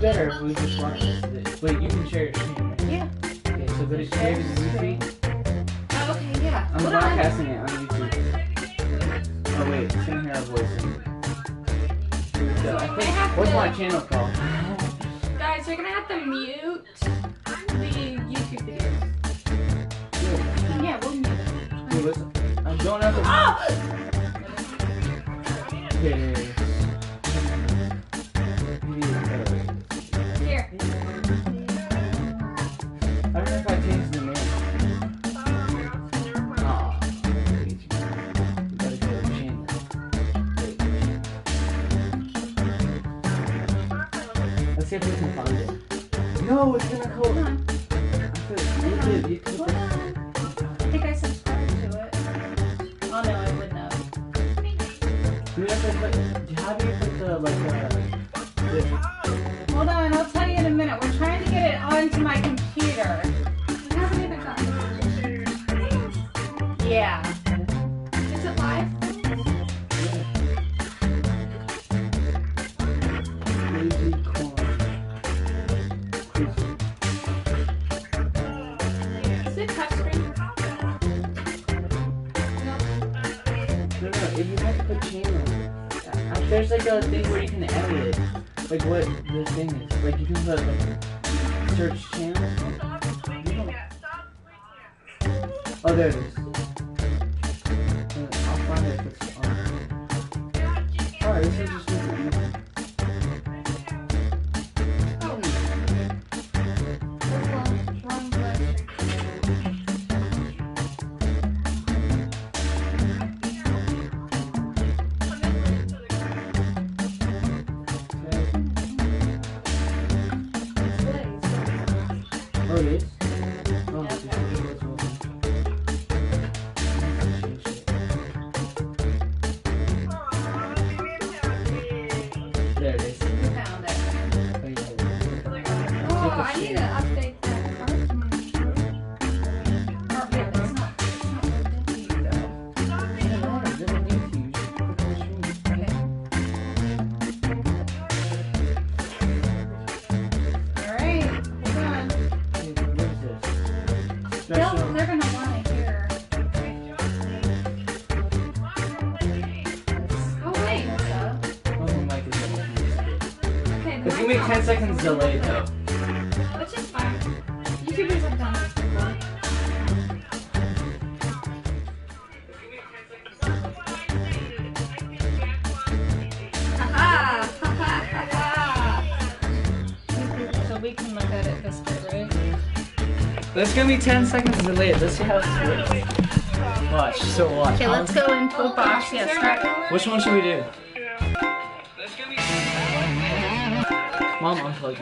better if we just watch this. Wait, you can share your screen, right? Yeah. Okay, so go to share the YouTube. Oh, okay, yeah. I'm broadcasting it on YouTube. Oh wait, it's gonna hear our voice. So I think, what's my channel called? Guys, you're gonna have to mute the YouTube videos. Yeah, we'll mute it. Wait, what's, I don't have to. Oh! Here. Here. I don't know if I changed the name. Aw. You gotta go to the channel. Let's see if we can find it. No, it's gonna go. Hold on. YouTube. Hold on. I think I subscribed to it. Oh no, I wouldn't have. You have to put, how do you put the, Hold on, I'll tell you in a minute. We're trying to get it onto my computer. It hasn't even gotten. Yeah. Is it live? crazy corn. Is it touchscreen? No, if you have to put channel. There's like a thing where you can edit it. Like what the thing is. Like you can put like search channel. Oh, there it is. I'll find it if it's on. Alright, this is just make it easy. Oh, it is? Oh, this is what's open. There it is. We found it. Oh, yeah. Oh, I need to update that cartoon. Oh, yeah, that's not good though. Alright, hold on. They're gonna want to hear. Oh, wait, what's up? Okay, It's gonna be 10 seconds delayed though. which is fine. YouTubers have done this before. Haha! Haha! Haha! So we can look at it this way, right? It's gonna be 10 seconds delayed. Let's see how it works. Watch, so watch. Okay, let's go in full box. Yeah, start. Which one should we do? Mom, unplug it.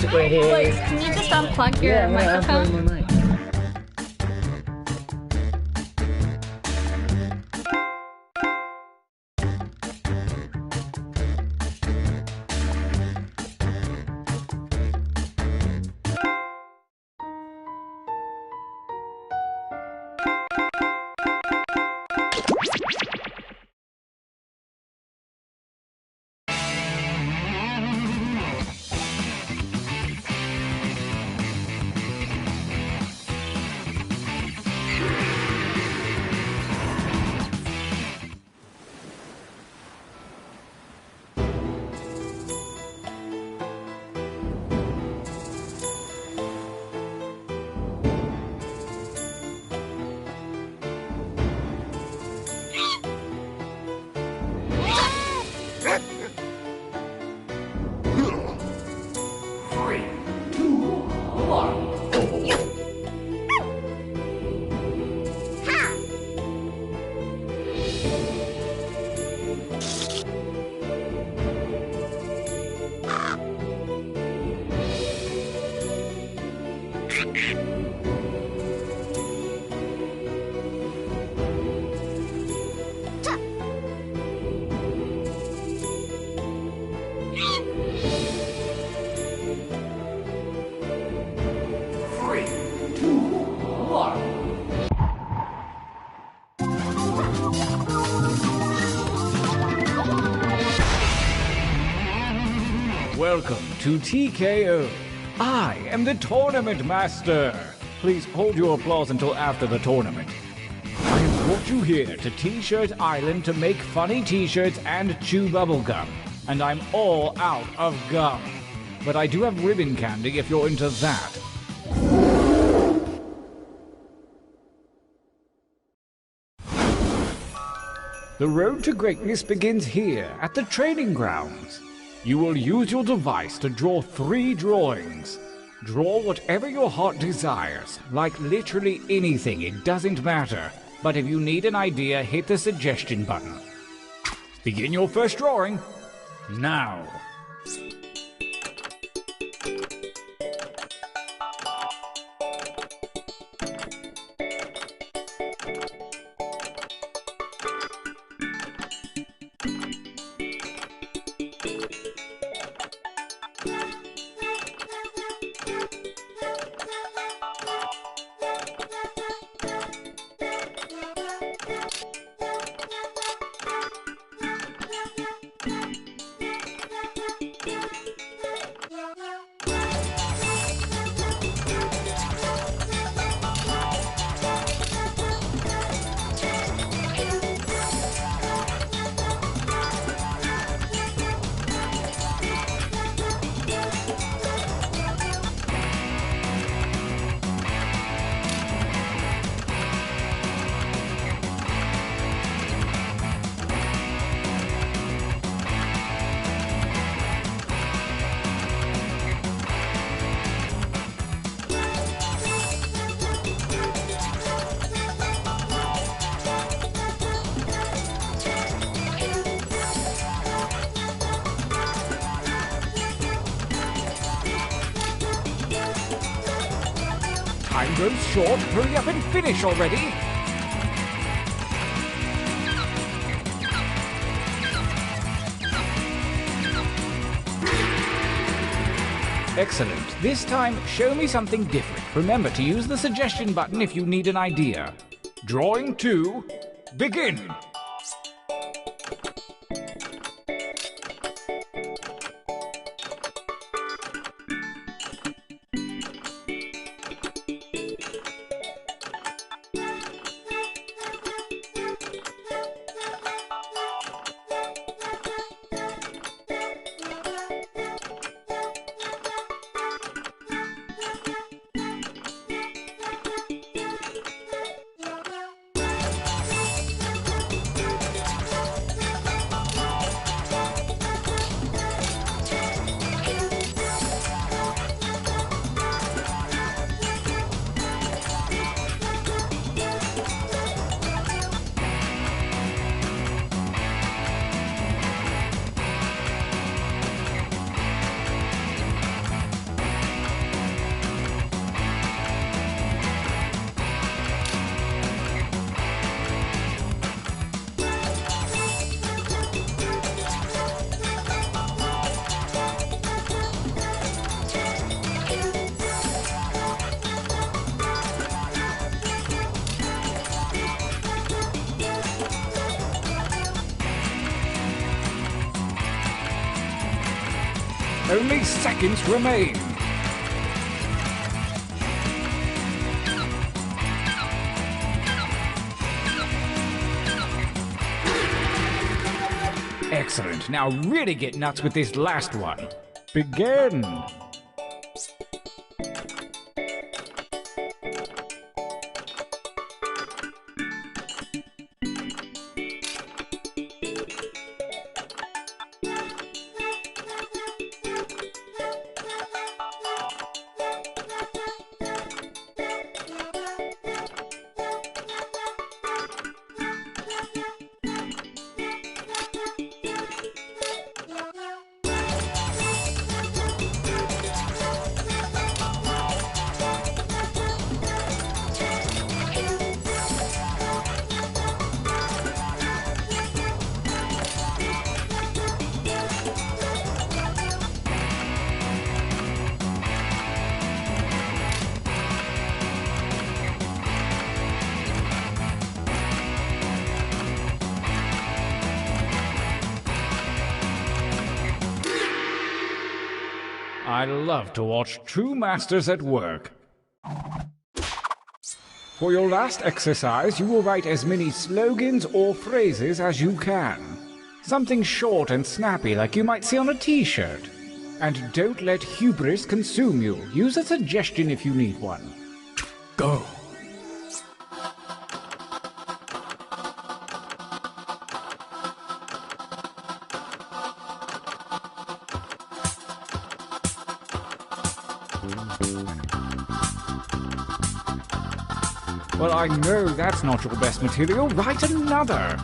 Just wait here. Please, can you just unplug your microphone? Unplug my mic. Welcome to TKO. I am the Tournament Master. Please hold your applause until after the tournament. I have brought you here to T-Shirt Island to make funny T-shirts and chew bubblegum. And I'm all out of gum. But I do have ribbon candy if you're into that. The road to greatness begins here at the training grounds. You will use your device to draw 3 drawings. Draw whatever your heart desires, like literally anything, it doesn't matter. But if you need an idea, hit the suggestion button. Begin your first drawing now. Time goes short. Hurry up and finish already. Excellent. This time, show me something different. Remember to use the suggestion button if you need an idea. Drawing 2, begin. Only seconds remain. Excellent. Now really get nuts with this last one. Begin. I love to watch true masters at work. For your last exercise, you will write as many slogans or phrases as you can. Something short and snappy like you might see on a t-shirt. And don't let hubris consume you. Use a suggestion if you need one. Go. Well, I know that's not your best material. Write another.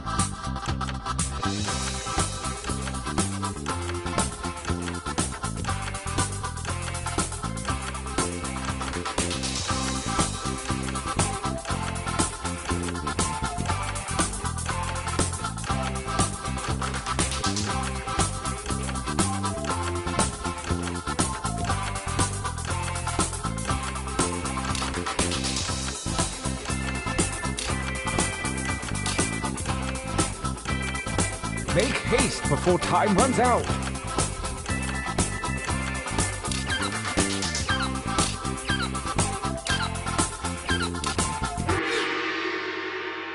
Make haste before time runs out.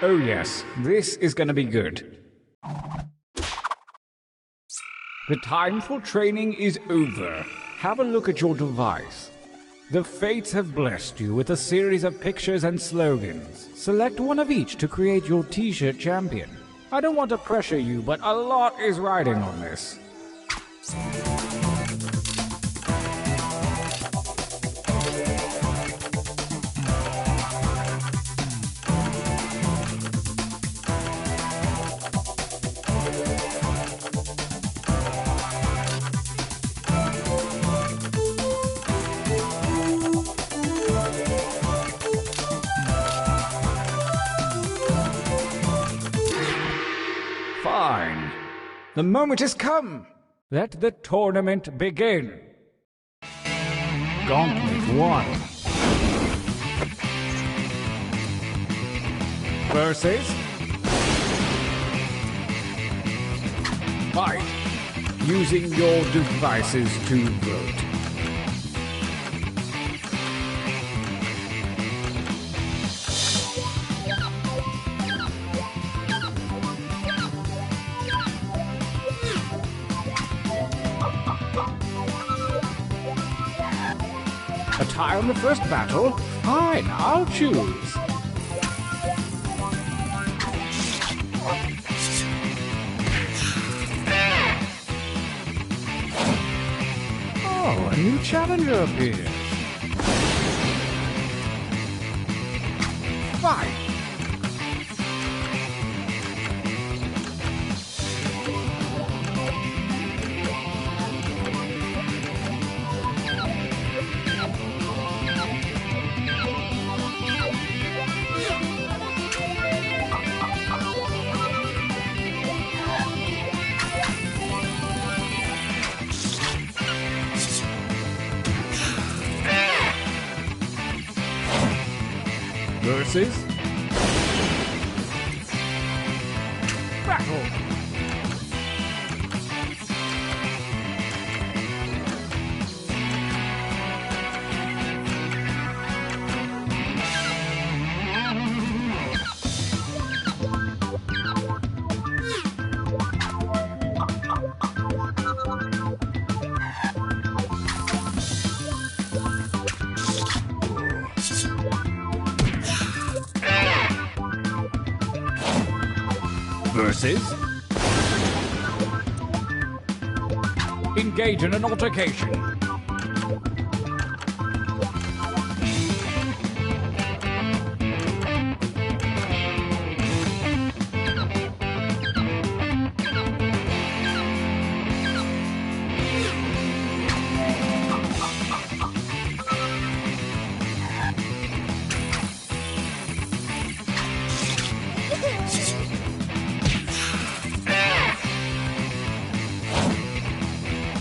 Oh yes, this is gonna be good. The time for training is over. Have a look at your device. The fates have blessed you with a series of pictures and slogans. Select one of each to create your t-shirt champion. I don't want to pressure you, but a lot is riding on this. Fine. The moment has come. Let the tournament begin. Gauntlet 1. Versus... Fight. Using your devices to vote. A tie on the first battle? Fine, I'll choose. Oh, a new challenger appears. Fine. Versus battle. Versus engage in an altercation.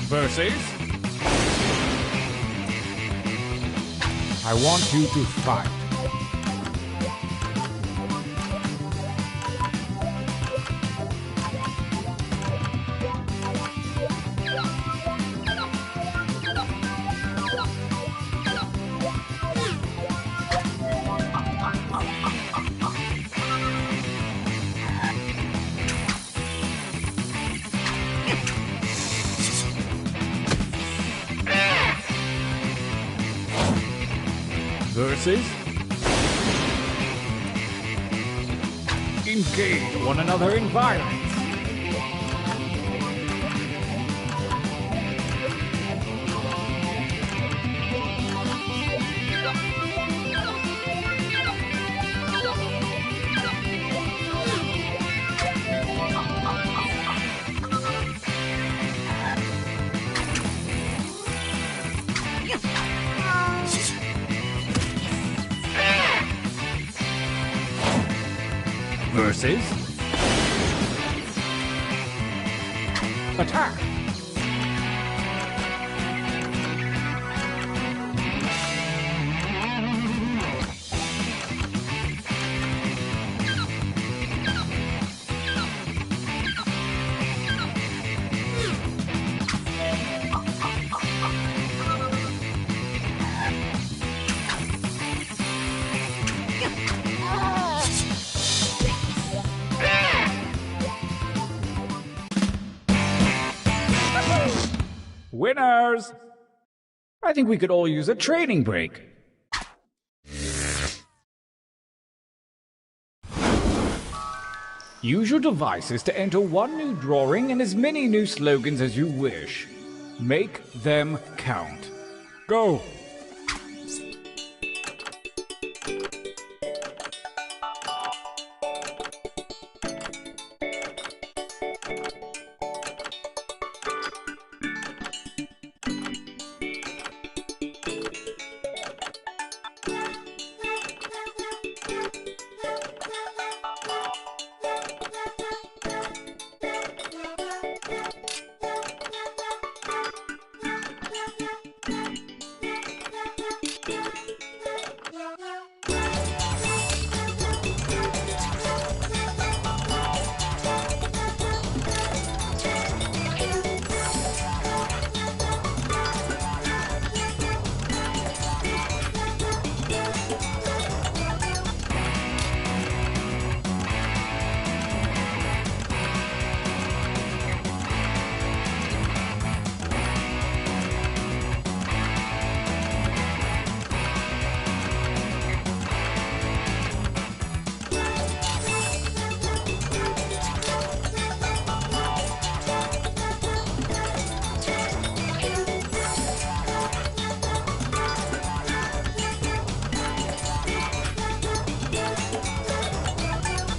Versus I want you to fight. Versus. Engage one another in violence. Versus. Attack. Winners! I think we could all use a training break. Use your devices to enter one new drawing and as many new slogans as you wish. Make them count. Go!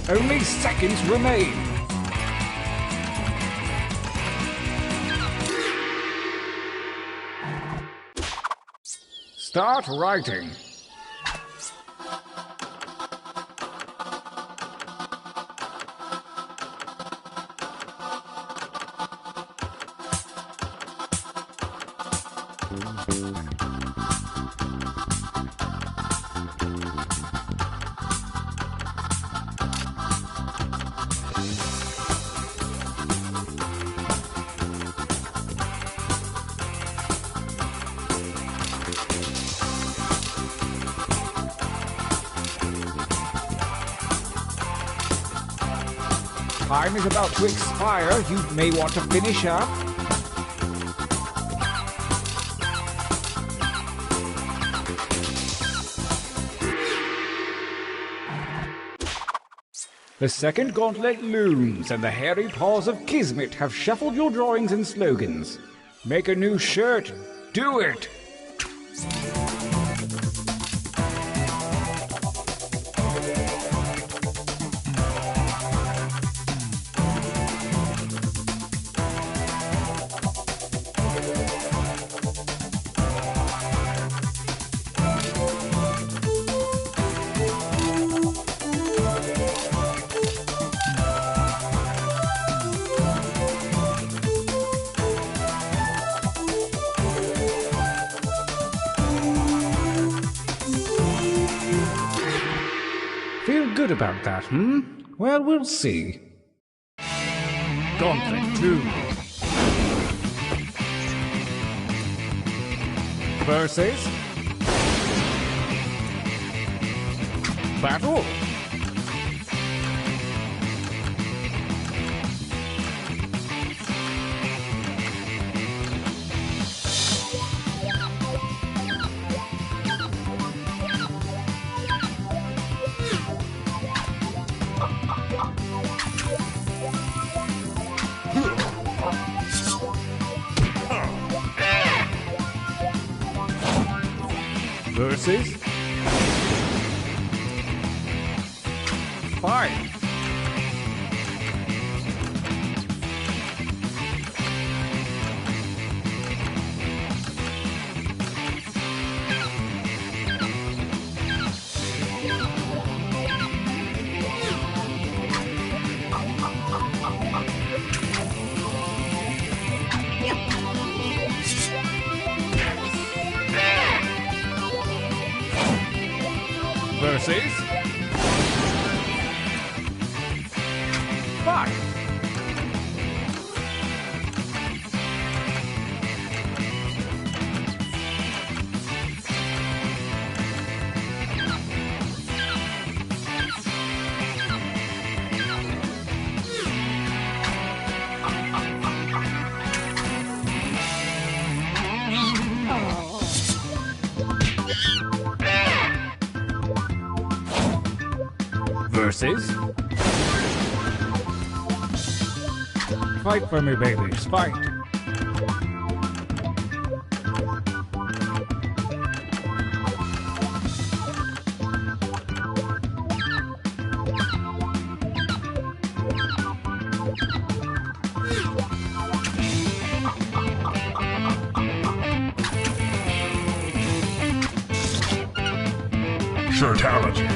Only seconds remain. Start writing. Time is about to expire. You may want to finish up. The second gauntlet looms, and the hairy paws of Kismet have shuffled your drawings and slogans. Make a new shirt. Do it! Feel good about that, hmm? Well, we'll see. Gauntlet 2. Versus. Battle. versus fight. Versus fight. Versus fight for me, babies, fight. Fatality.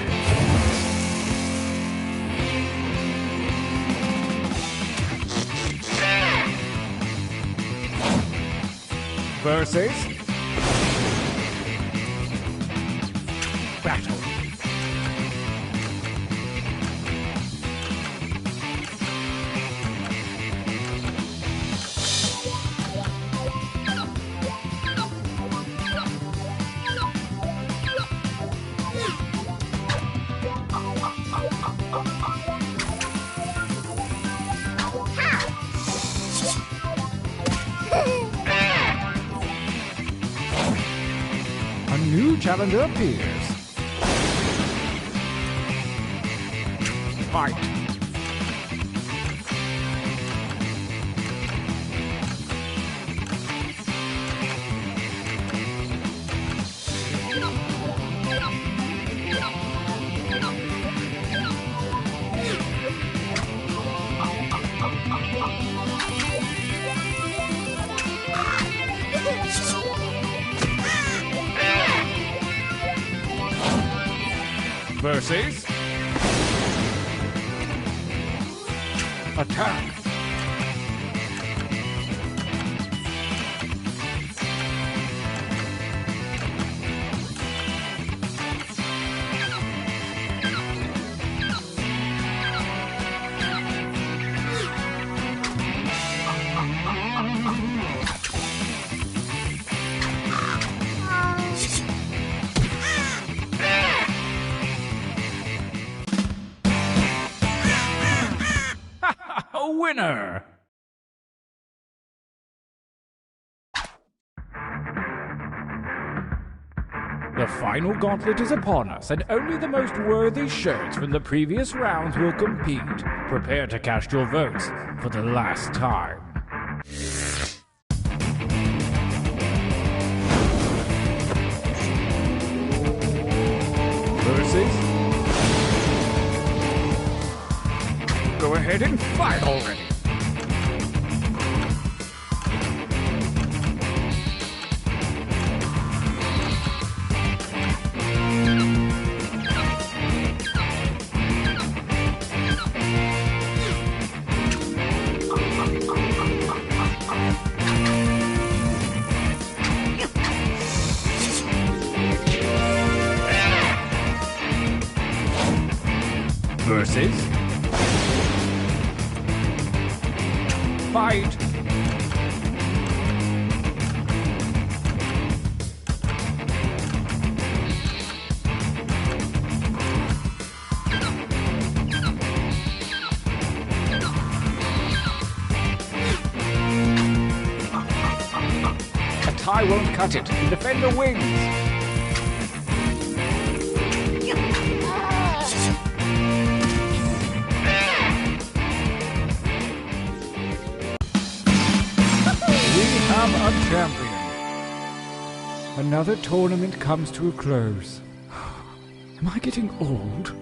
Versus battle. A new challenger appears. Fight. Versus attack. A winner! The final gauntlet is upon us, and only the most worthy shirts from the previous rounds will compete. Prepare to cast your votes for the last time. Versus? Go ahead and fight already. Versus fight. A tie won't cut it. The defender wins. We have a champion. Another tournament comes to a close. Am I getting old?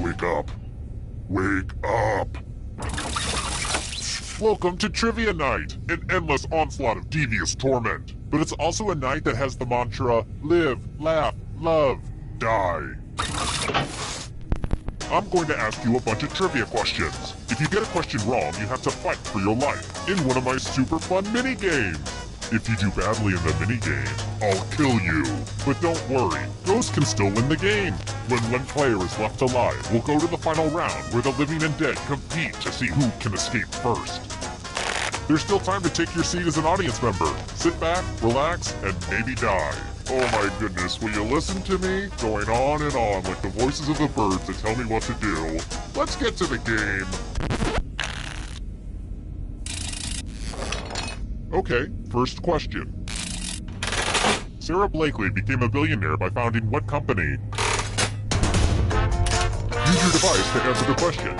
Wake up. Wake up. Welcome to Trivia Night, an endless onslaught of devious torment. But it's also a night that has the mantra, live, laugh, love, die. I'm going to ask you a bunch of trivia questions. If you get a question wrong, you have to fight for your life in one of my super fun mini-games. If you do badly in the minigame, I'll kill you. But don't worry, ghosts can still win the game. When one player is left alive, we'll go to the final round where the living and dead compete to see who can escape first. There's still time to take your seat as an audience member. Sit back, relax, and maybe die. Oh my goodness, will you listen to me? Going on and on like the voices of the birds that tell me what to do. Let's get to the game. Okay, first question. Sarah Blakely became a billionaire by founding what company? Use your device to answer the question.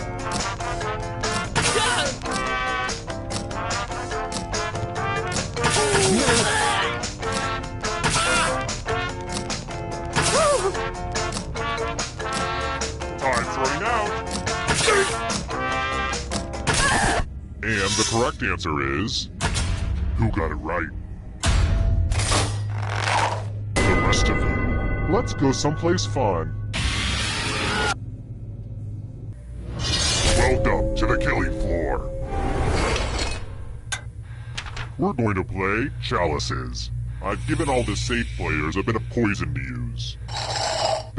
Time's running out. And the correct answer is... Who got it right? The rest of you, let's go someplace fun. Welcome to the killing floor. We're going to play Chalices. I've given all the safe players a bit of poison to use.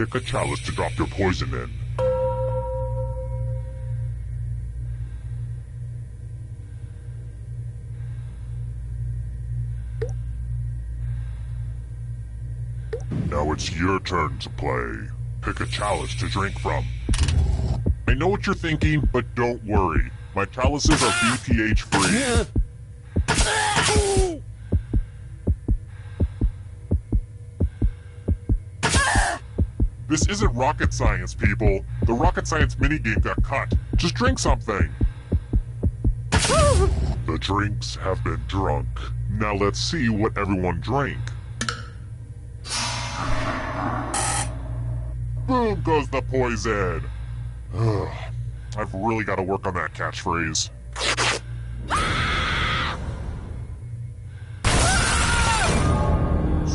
Pick a chalice to drop your poison in. Now it's your turn to play. Pick a chalice to drink from. I know what you're thinking, but don't worry. My chalices are BPH free. This isn't rocket science, people. The rocket science minigame got cut. Just drink something. The drinks have been drunk. Now let's see what everyone drank. Boom goes the poison. Ugh, I've really got to work on that catchphrase.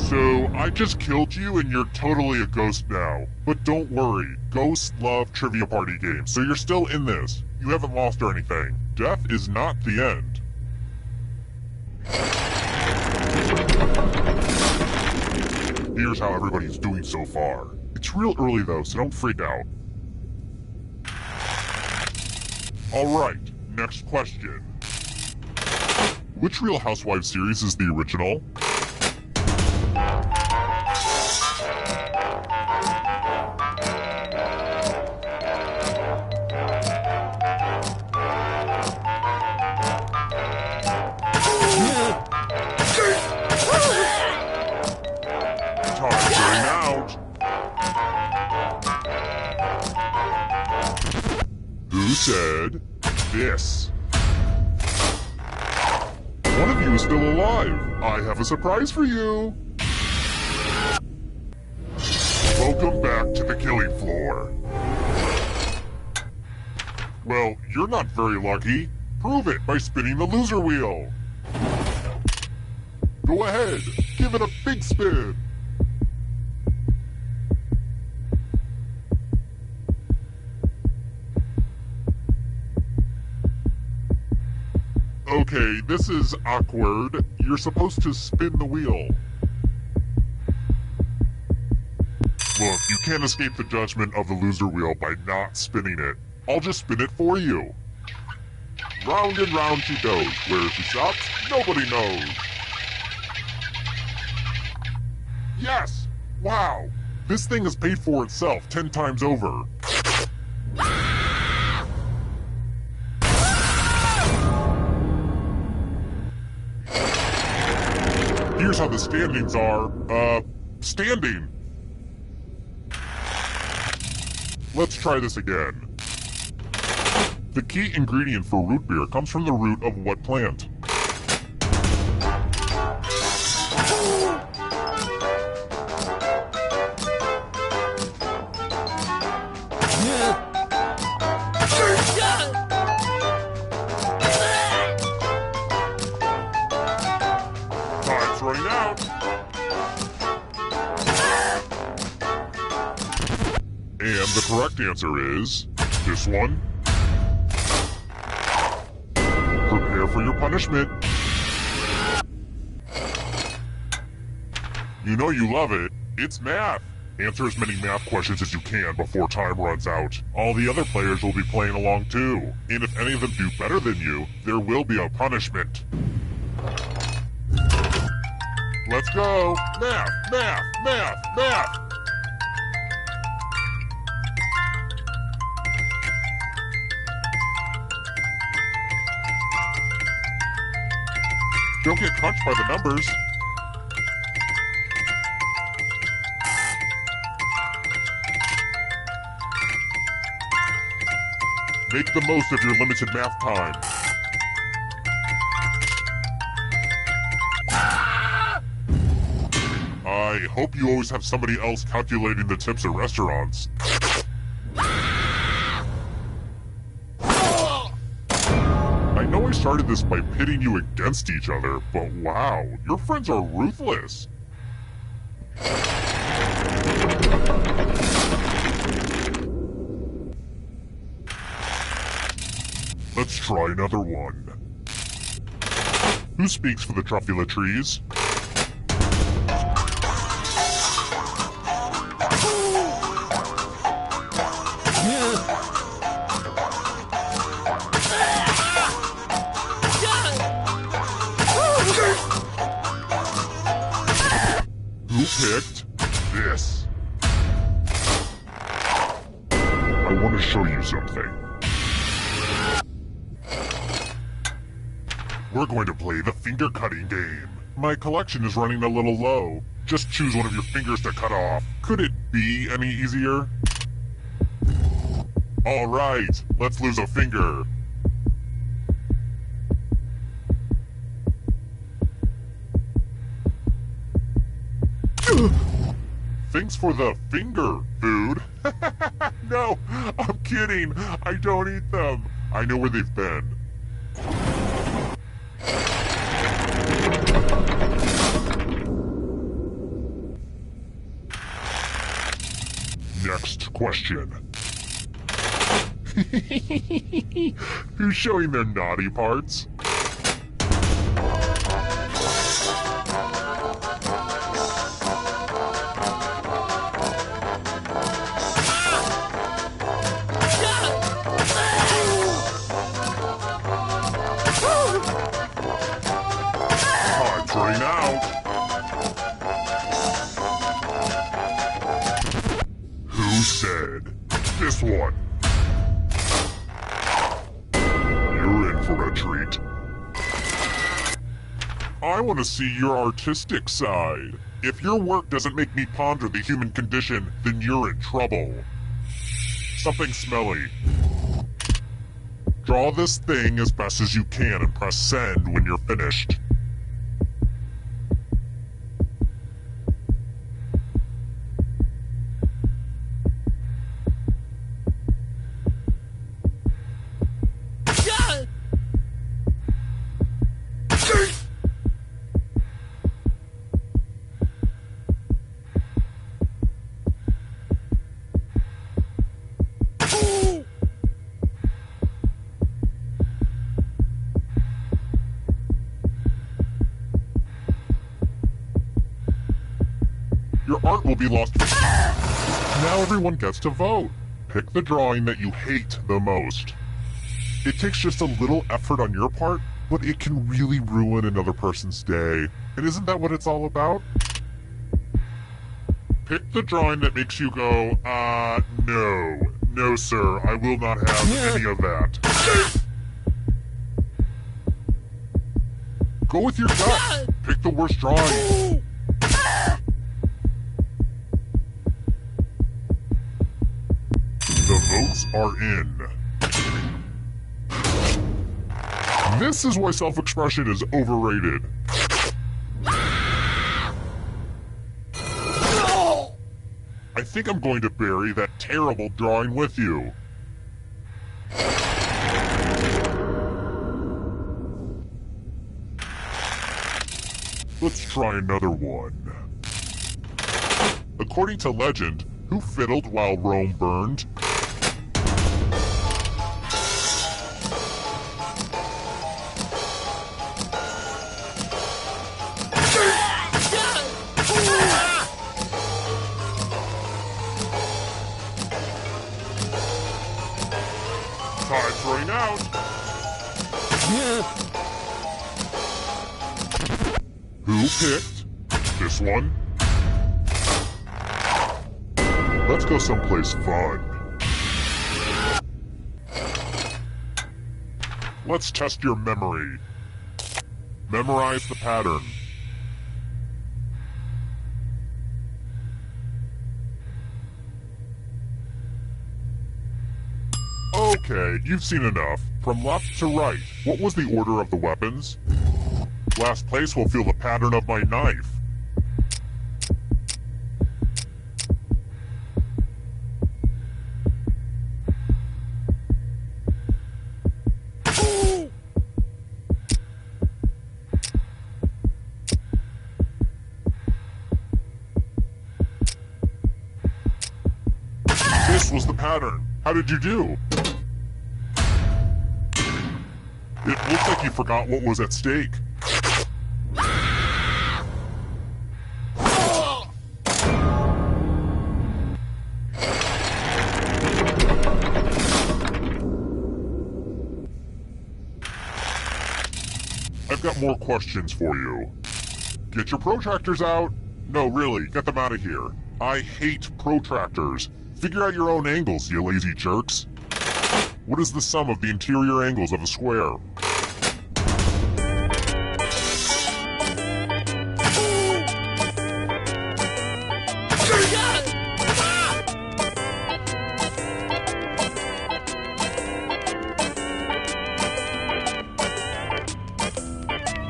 So, I just killed you and you're totally a ghost now. But don't worry, ghosts love trivia party games, so you're still in this. You haven't lost or anything. Death is not the end. Here's how everybody's doing so far. It's real early though, so don't freak out. Alright, next question. Which Real Housewives series is the original? Who said this? One of you is still alive. I have a surprise for you. Welcome back to the killing floor. Well, you're not very lucky. Prove it by spinning the loser wheel. Go ahead, give it a big spin. Okay, this is awkward. You're supposed to spin the wheel. Look, you can't escape the judgment of the loser wheel by not spinning it. I'll just spin it for you. Round and round she goes. Where she stops, nobody knows. Yes! Wow! This thing has paid for itself 10 times over. Here's how the standings are. Standing. Let's try this again. The key ingredient for root beer comes from the root of what plant? Time's running out. And the correct answer is this one. Prepare for your punishment. You know you love it. It's math. Answer as many math questions as you can before time runs out. All the other players will be playing along too. And if any of them do better than you, there will be a punishment. Let's go. Math, math, math, math. Don't get crunched by the numbers. Make the most of your limited math time. I hope you always have somebody else calculating the tips at restaurants. I know I started this by pitting you against each other, but wow, your friends are ruthless. Let's try another one. Who speaks for the Truffula trees? picked this. I want to show you something. We're going to play the finger cutting game. My collection is running a little low. Just choose one of your fingers to cut off. Could it be any easier? All right, let's lose a finger. Thanks for the finger food. No, I'm kidding. I don't eat them. I know where they've been. Next question. Who's showing their naughty parts? Time's running out. Who said this one? You're in for a treat. I want to see your artistic side. If your work doesn't make me ponder the human condition, then you're in trouble. Something smelly. Draw this thing as best as you can and press send when you're finished. Your art will be lost. Now everyone gets to vote. Pick the drawing that you hate the most. It takes just a little effort on your part, but it can really ruin another person's day. And isn't that what it's all about? Pick the drawing that makes you go, no. No, sir, I will not have any of that. Go with your gut. Pick the worst drawing. The votes are in. This is why self-expression is overrated. I think I'm going to bury that terrible drawing with you. Let's try another one. According to legend, who fiddled while Rome burned? Time's running out. Who picked this one? Let's go someplace fun. Let's test your memory. Memorize the pattern. Okay, you've seen enough. From left to right, what was the order of the weapons? Last place will feel the pattern of my knife. This was the pattern. How did you do? It looks like you forgot what was at stake. I've got more questions for you. Get your protractors out. No, really, get them out of here. I hate protractors. Figure out your own angles, you lazy jerks. What is the sum of the interior angles of a square?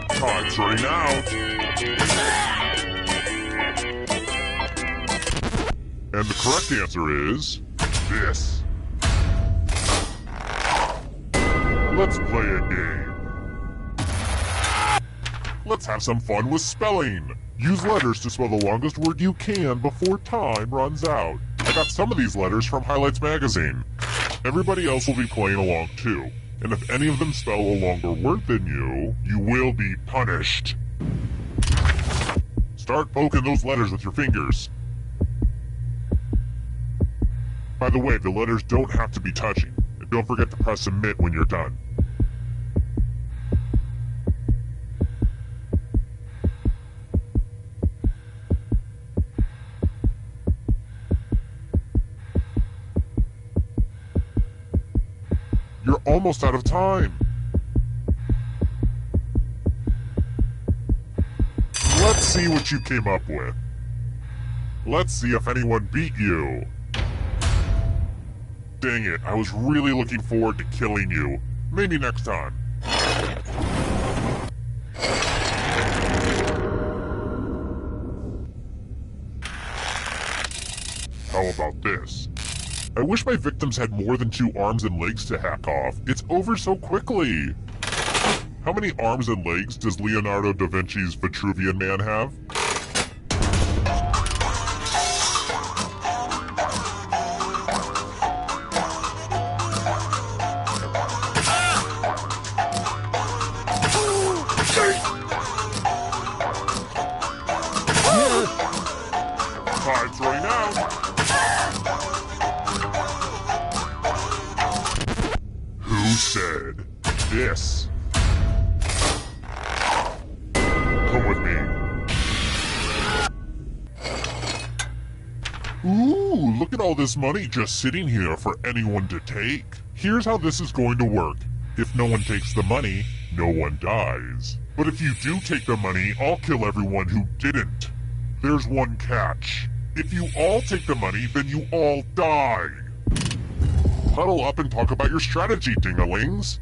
Time's running out. And the correct answer is this. Let's play a game. Let's have some fun with spelling. Use letters to spell the longest word you can before time runs out. I got some of these letters from Highlights magazine. Everybody else will be playing along too. And if any of them spell a longer word than you will be punished. Start poking those letters with your fingers. By the way, the letters don't have to be touching. And don't forget to press submit when you're done. You're almost out of time. Let's see what you came up with. Let's see if anyone beat you. Dang it, I was really looking forward to killing you. Maybe next time. How about this? I wish my victims had more than 2 arms and legs to hack off. It's over so quickly. How many arms and legs does Leonardo da Vinci's Vitruvian Man have? Time's running out. Who said this? Come with me. Ooh, look at all this money just sitting here for anyone to take. Here's how this is going to work. If no one takes the money, no one dies. But if you do take the money, I'll kill everyone who didn't. There's one catch. If you all take the money, then you all die. Huddle up and talk about your strategy, ding-a-lings.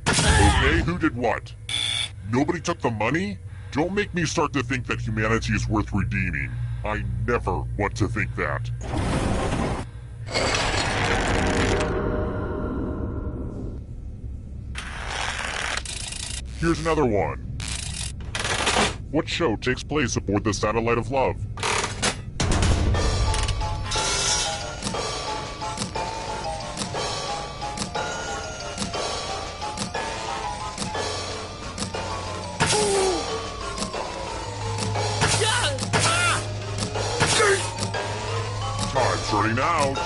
Okay, who did what? Nobody took the money? Don't make me start to think that humanity is worth redeeming. I never want to think that. Here's another one. What show takes place aboard the Satellite of Love? Time's running out.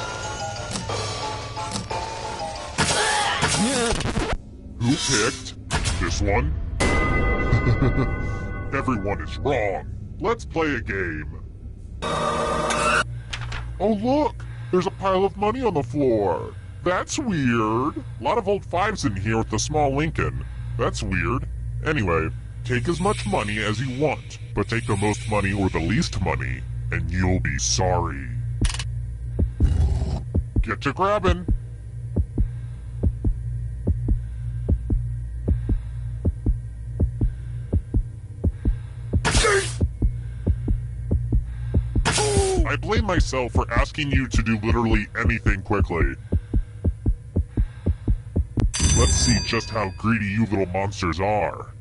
Who picked this one? Everyone is wrong. Let's play a game. Oh look! There's a pile of money on the floor. That's weird. A lot of old 5s in here with the small Lincoln. That's weird. Anyway, take as much money as you want, but take the most money or the least money, and you'll be sorry. Get to grabbing. I blame myself for asking you to do literally anything quickly. Let's see just how greedy you little monsters are.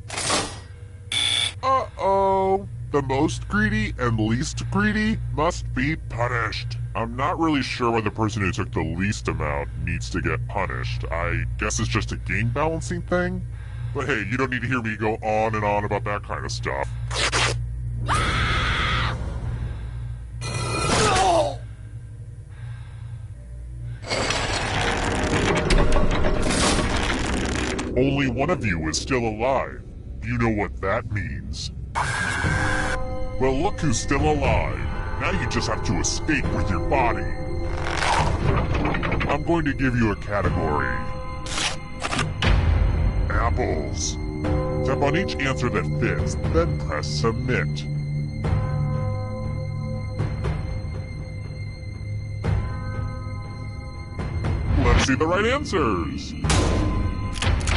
Uh-oh. The most greedy and least greedy must be punished. I'm not really sure why the person who took the least amount needs to get punished. I guess it's just a game balancing thing? But hey, you don't need to hear me go on and on about that kind of stuff. Only one of you is still alive. You know what that means. Well, look who's still alive. Now you just have to escape with your body. I'm going to give you a category. Apples. Tap on each answer that fits, then press submit. Let's see the right answers.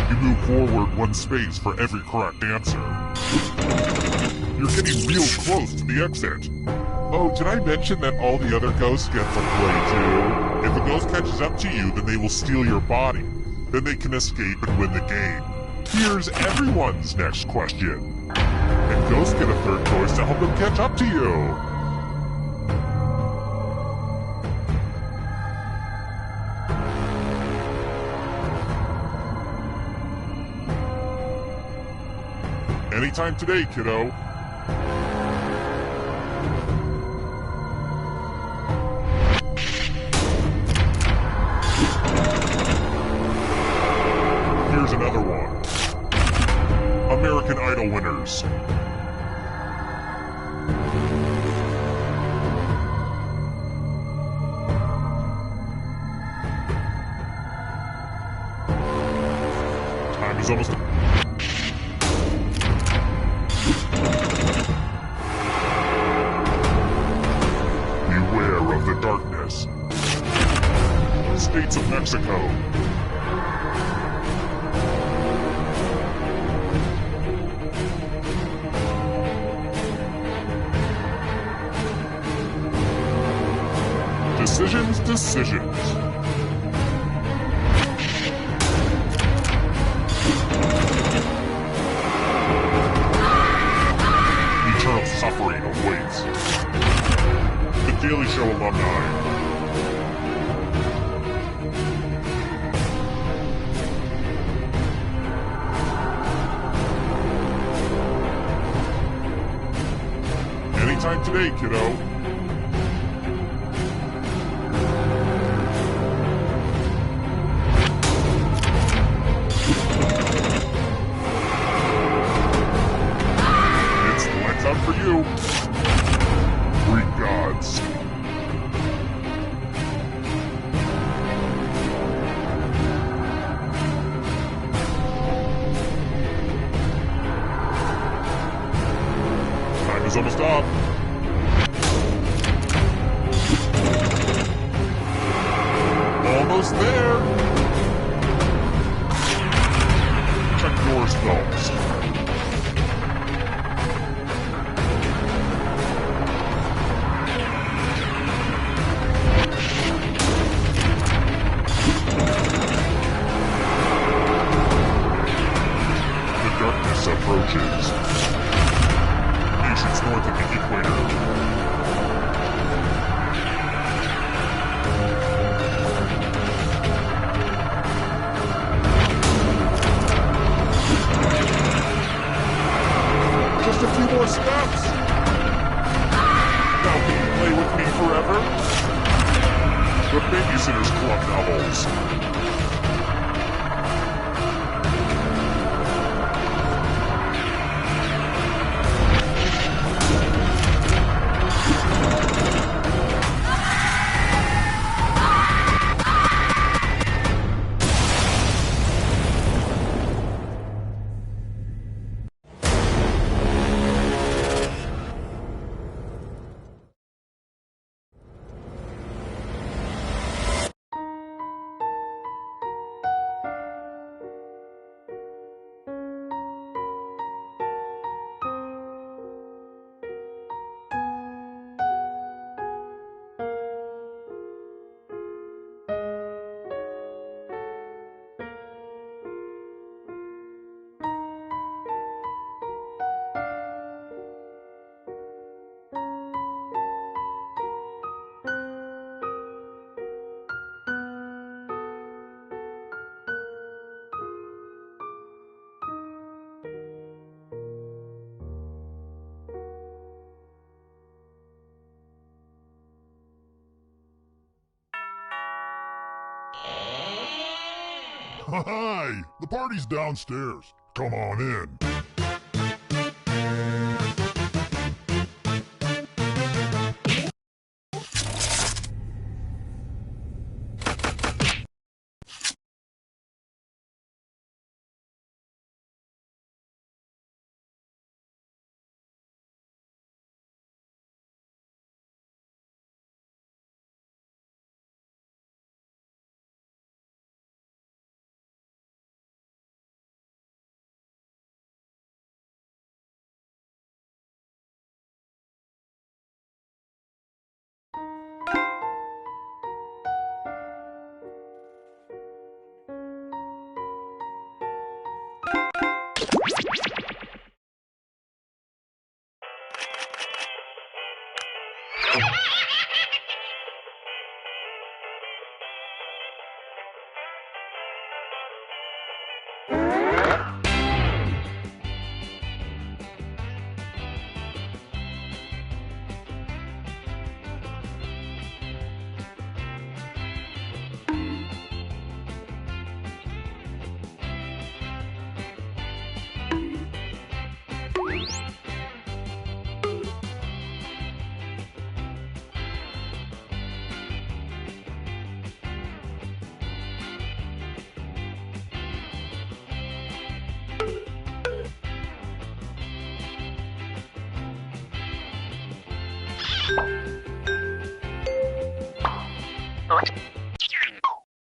You move forward 1 space for every correct answer. You're getting real close to the exit. Oh, did I mention that all the other ghosts get to play too? If a ghost catches up to you, then they will steal your body. Then they can escape and win the game. Here's everyone's next question. And ghosts get a third choice to help them catch up to you. Anytime today, kiddo. Here's another one. American Idol winners. Time is almost up. Beware of the darkness. States of Mexico. Decisions. Eternal suffering awaits. The Daily Show alumni. Anytime today, kiddo. For you. Greek gods. Time is almost up. Almost there. Check your spells. Approaches. Nations north of the equator. Just a few more steps. Now can you play with me forever? The Babysitter's Club novels. Hi! The party's downstairs. Come on in.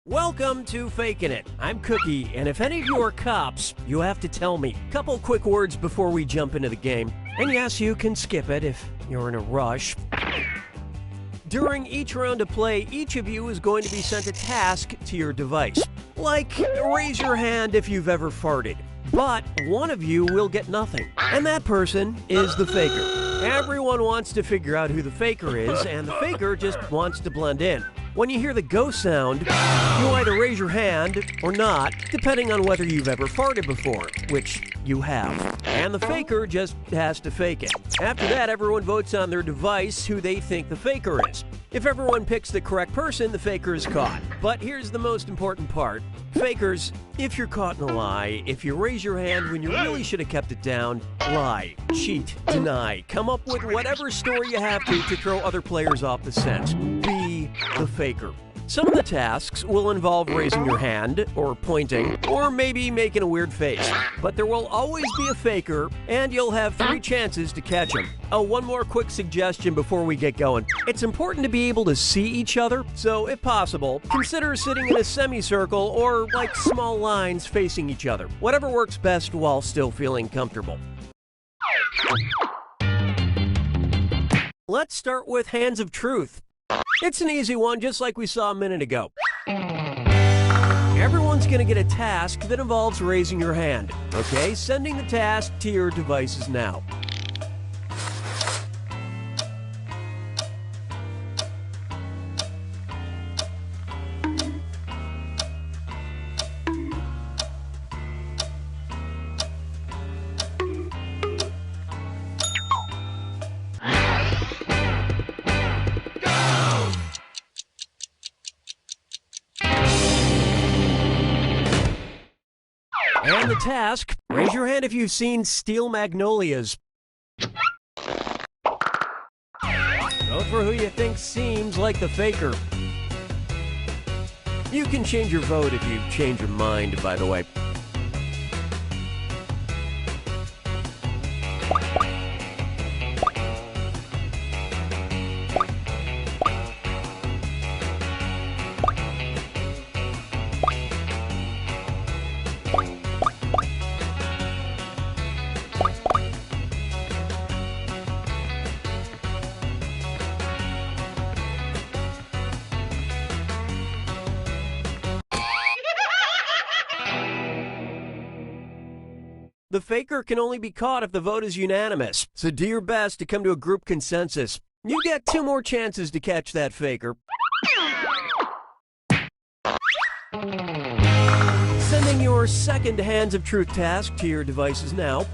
Welcome to Fakin' It. I'm Cookie, and if any of you are cops, you have to tell me. Couple quick words before we jump into the game. And yes, you can skip it if you're in a rush. During each round of play, each of you is going to be sent a task to your device. Like, raise your hand if you've ever farted. But one of you will get nothing. And that person is the faker. Everyone wants to figure out who the faker is, and the faker just wants to blend in. When you hear the go sound, you either raise your hand or not, depending on whether you've ever farted before, which you have. And the faker just has to fake it. After that, everyone votes on their device who they think the faker is. If everyone picks the correct person, the faker is caught. But here's the most important part. Fakers, if you're caught in a lie, if you raise your hand when you really should have kept it down, lie, cheat, deny, come up with whatever story you have to throw other players off the scent. Be the faker. Some of the tasks will involve raising your hand, or pointing, or maybe making a weird face. But there will always be a faker, and you'll have 3 chances to catch him. Oh, one more quick suggestion before we get going. It's important to be able to see each other, so if possible, consider sitting in a semicircle or like small lines facing each other. Whatever works best while still feeling comfortable. Let's start with Hands of Truth. It's an easy one, just like we saw a minute ago. Everyone's going to get a task that involves raising your hand. Okay, sending the task to your devices now. And the task, raise your hand if you've seen Steel Magnolias. Vote for who you think seems like the faker. You can change your vote if you change your mind, by the way. The faker can only be caught if the vote is unanimous, so do your best to come to a group consensus. You get 2 more chances to catch that faker. Sending your second Hands of Truth task to your devices now.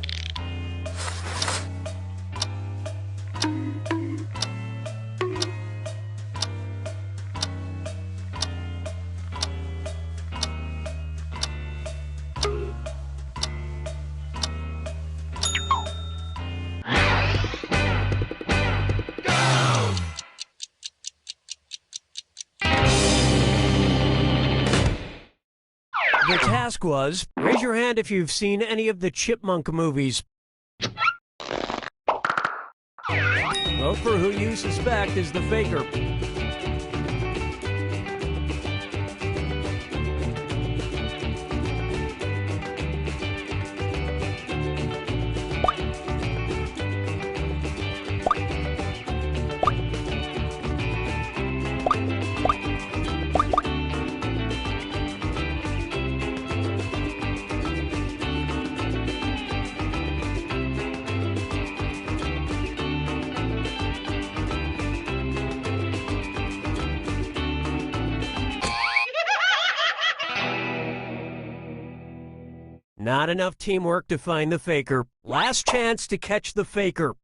The task was, raise your hand if you've seen any of the Chipmunk movies. Vote for who you suspect is the faker. Not enough teamwork to find the faker. Last chance to catch the faker.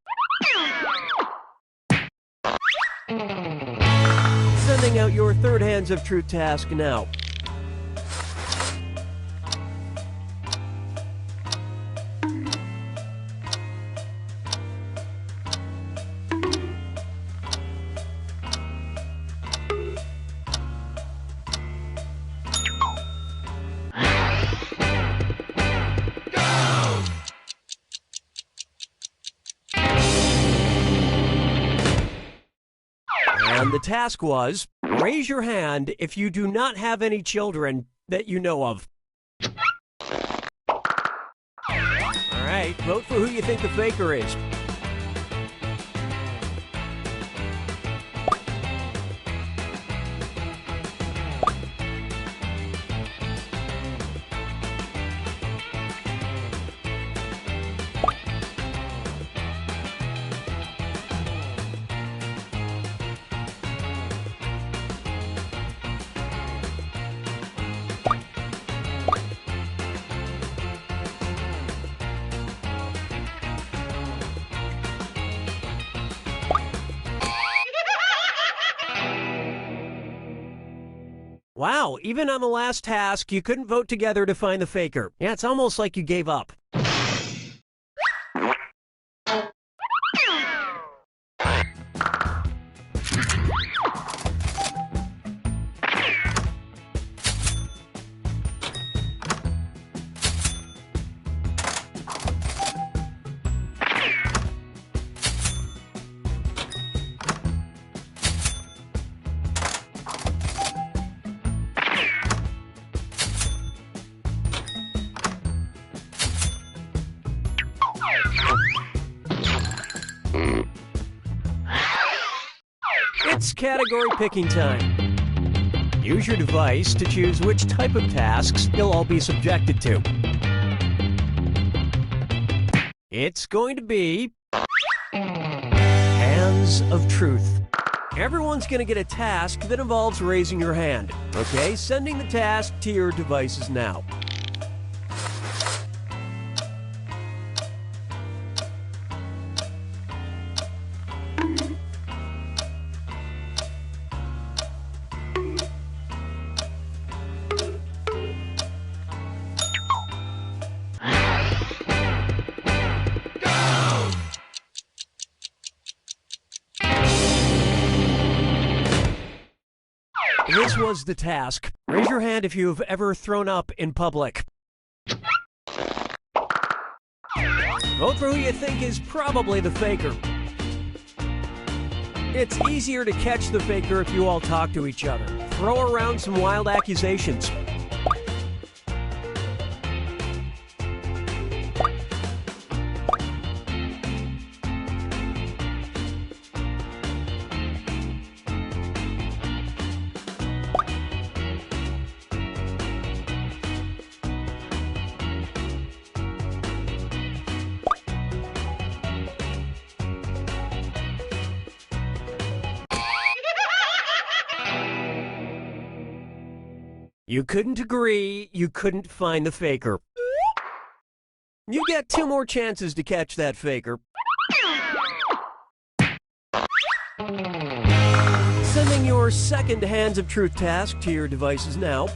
Sending out your third Hands of Truth task now. And the task was, raise your hand if you do not have any children that you know of. All right, vote for who you think the faker is. Wow, even on the last task, you couldn't vote together to find the faker. Yeah, it's almost like you gave up. It's category picking time. Use your device to choose which type of tasks you'll all be subjected to. It's going to be Hands of Truth. Everyone's going to get a task that involves raising your hand. Okay, sending the task to your devices now. This was the task. Raise your hand if you've ever thrown up in public. Vote for who you think is probably the faker. It's easier to catch the faker if you all talk to each other. Throw around some wild accusations. You couldn't agree, you couldn't find the faker. You get 2 more chances to catch that faker. Sending your second Hands of Truth task to your devices now.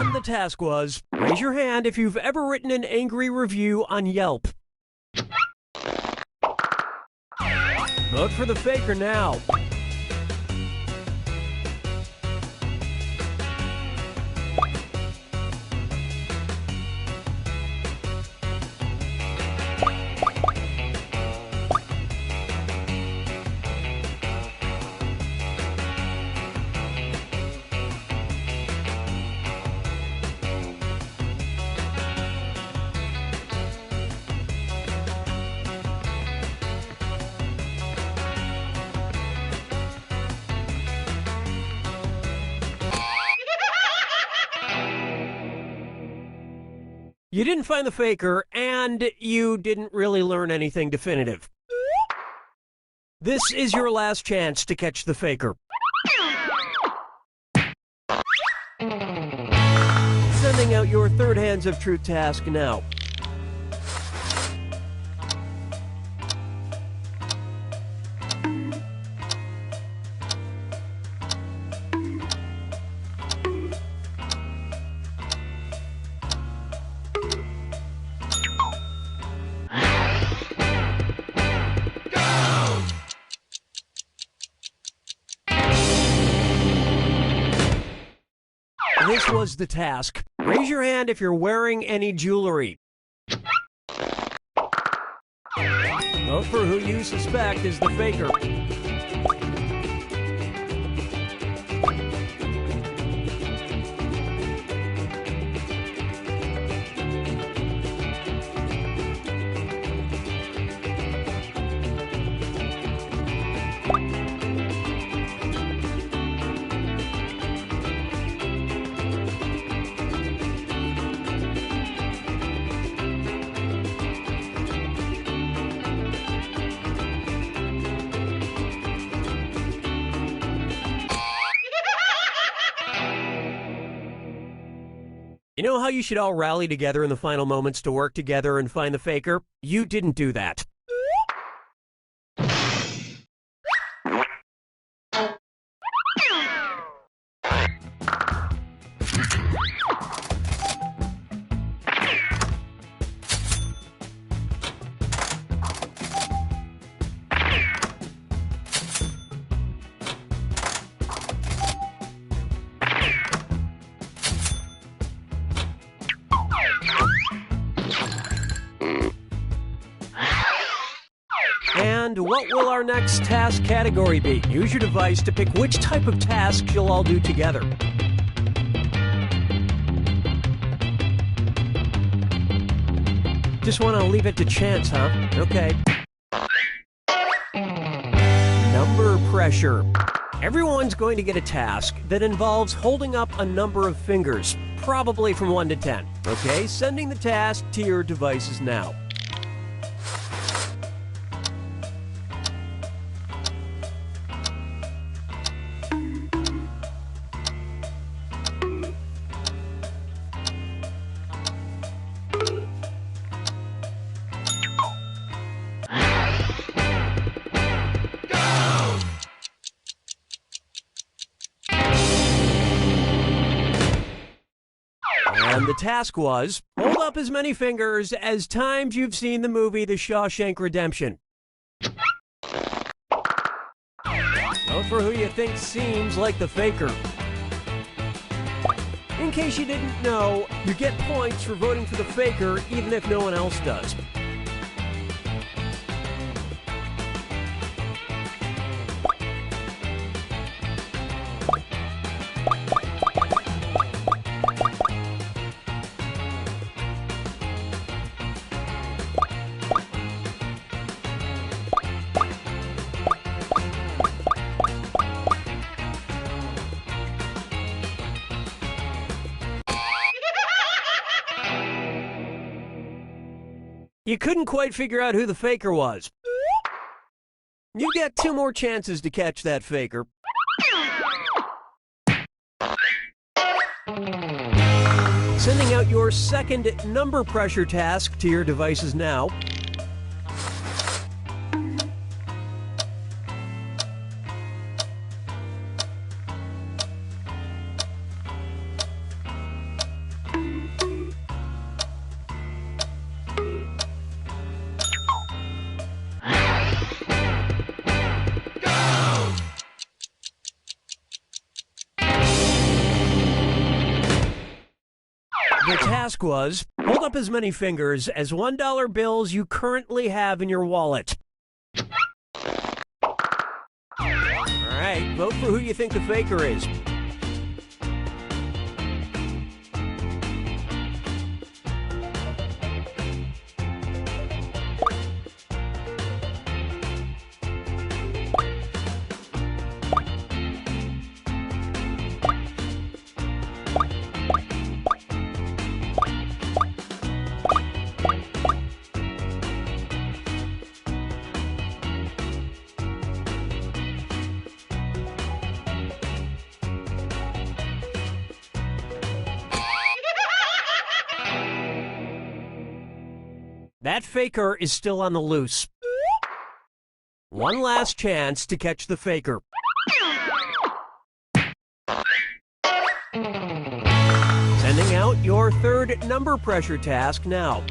And the task was, raise your hand if you've ever written an angry review on Yelp. Vote for the faker now. You didn't find the faker, and you didn't really learn anything definitive. This is your last chance to catch the faker. Sending out your third Hands of Truth task now. This was the task. Raise your hand if you're wearing any jewelry. Vote for who you suspect is the faker. You know how you should all rally together in the final moments to work together and find the faker? You didn't do that. And what will our next task category be? Use your device to pick which type of task you'll all do together. Just want to leave it to chance, huh? Okay. Number pressure. Everyone's going to get a task that involves holding up a number of fingers, probably from 1 to 10. Okay, sending the task to your devices now. And the task was, hold up as many fingers as times you've seen the movie The Shawshank Redemption. Vote for who you think seems like the faker. In case you didn't know, you get points for voting for the faker even if no one else does. You couldn't quite figure out who the faker was. You get 2 more chances to catch that faker. Sending out your second number pressure task to your devices now. The task was, hold up as many fingers as $1 bills you currently have in your wallet. All right, vote for who you think the faker is. That faker is still on the loose. One last chance to catch the faker. Sending out your third number pressure task now.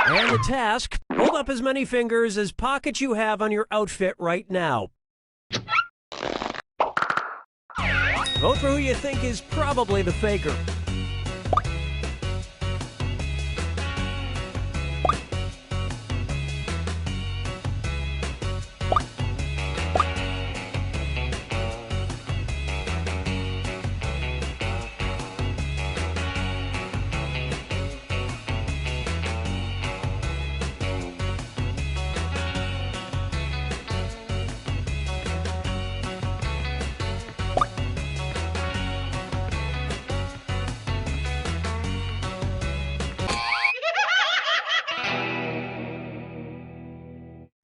And the task, hold up as many fingers as pockets you have on your outfit right now. Vote for who you think is probably the faker.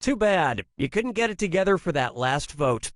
Too bad. You couldn't get it together for that last vote.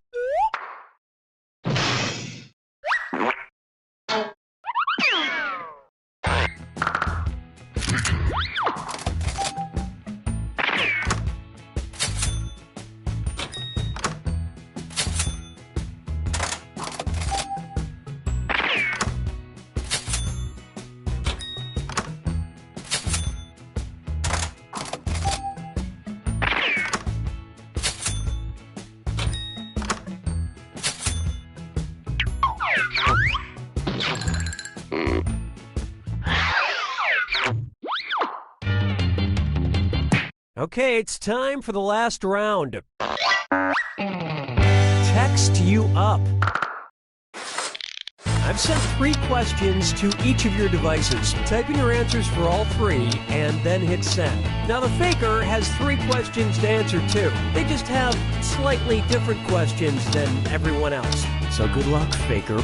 Okay, it's time for the last round. Text you up. I've sent 3 questions to each of your devices. Type in your answers for all 3 and then hit send. Now the faker has 3 questions to answer too. They just have slightly different questions than everyone else. So good luck, faker.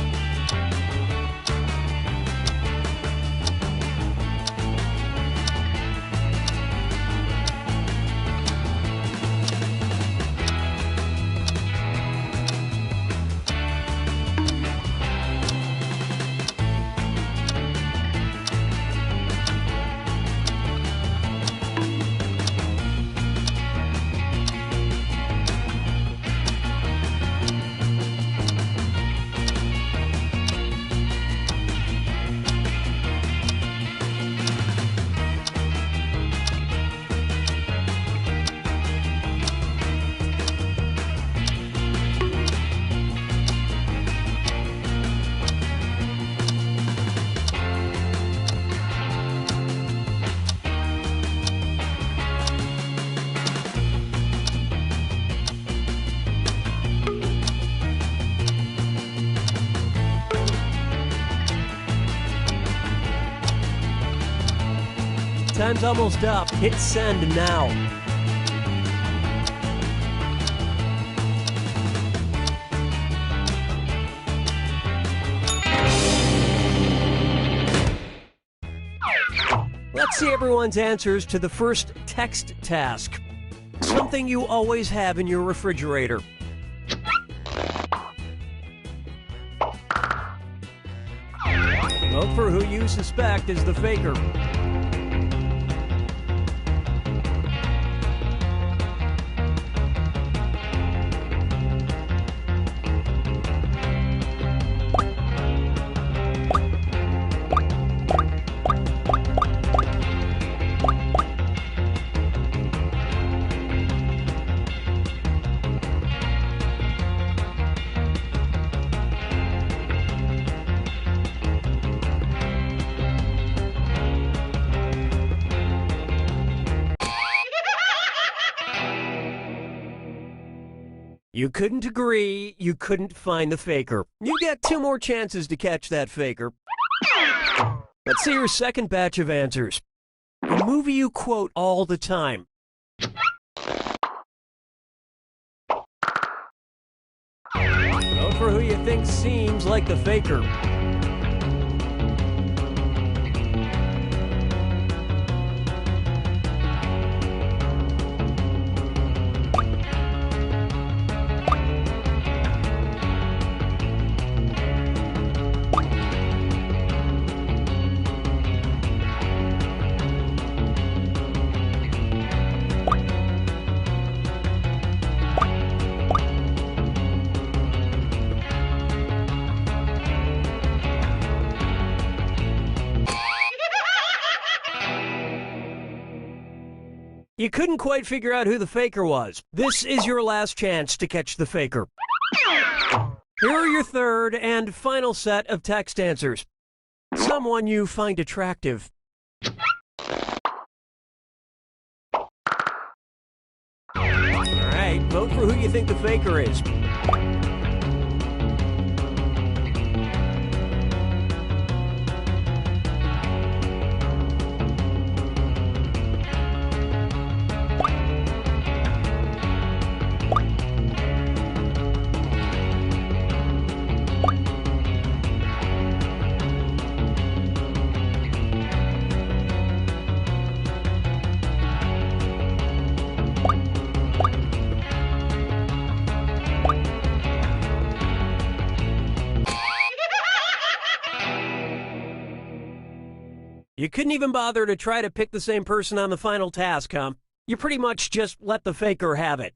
Time's almost up. Hit send now. Let's see everyone's answers to the first text task. Something you always have in your refrigerator. Vote for who you suspect is the faker. You couldn't agree, you couldn't find the faker. You get 2 more chances to catch that faker. Let's see your second batch of answers. A movie you quote all the time. Vote for who you think seems like the faker. You couldn't quite figure out who the faker was. This is your last chance to catch the faker. Here are your third and final set of text answers. Someone you find attractive. All right, vote for who you think the faker is. You couldn't even bother to try to pick the same person on the final task, huh? You pretty much just let the faker have it.